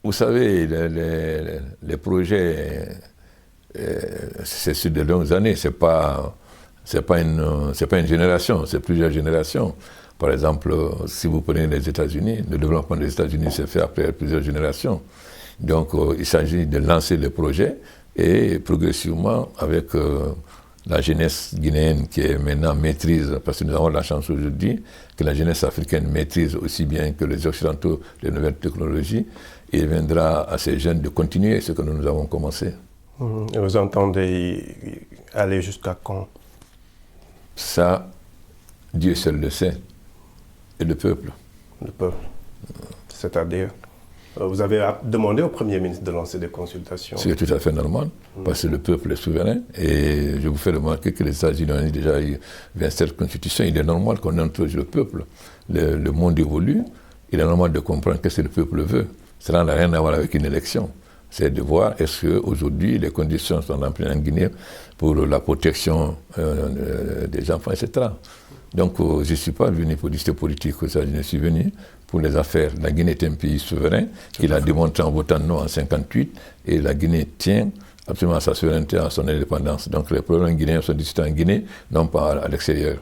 vous savez, les projets, c'est sur de longues années, c'est pas une génération, c'est plusieurs générations. Par exemple, si vous prenez les États-Unis, le développement des États-Unis s'est fait après plusieurs générations. Donc, il s'agit de lancer le projet et progressivement, avec la jeunesse guinéenne qui est maintenant maîtrise, parce que nous avons la chance aujourd'hui que la jeunesse africaine maîtrise aussi bien que les Occidentaux les nouvelles technologies, il viendra à ces jeunes de continuer ce que nous avons commencé. Et vous entendez aller jusqu'à quand? Ça, Dieu seul le sait. Et le peuple. Le peuple. C'est-à-dire, vous avez demandé au Premier ministre de lancer des consultations. C'est tout à fait normal, parce que le peuple est souverain. Et je vous fais remarquer que les États-Unis ont déjà eu 27 constitutions. Il est normal qu'on interroge le peuple. Le monde évolue. Il est normal de comprendre ce que le peuple veut. Cela n'a rien à voir avec une élection. C'est de voir est-ce qu'aujourd'hui les conditions sont remplies en Guinée pour la protection des enfants, etc. Donc je ne suis pas venu pour discuter politique, je suis venu pour les affaires. La Guinée est un pays souverain, qu'il a démontré en votant non en 1958, et la Guinée tient absolument à sa souveraineté, à son indépendance. Donc les problèmes guinéens sont discutés en Guinée, non pas à l'extérieur.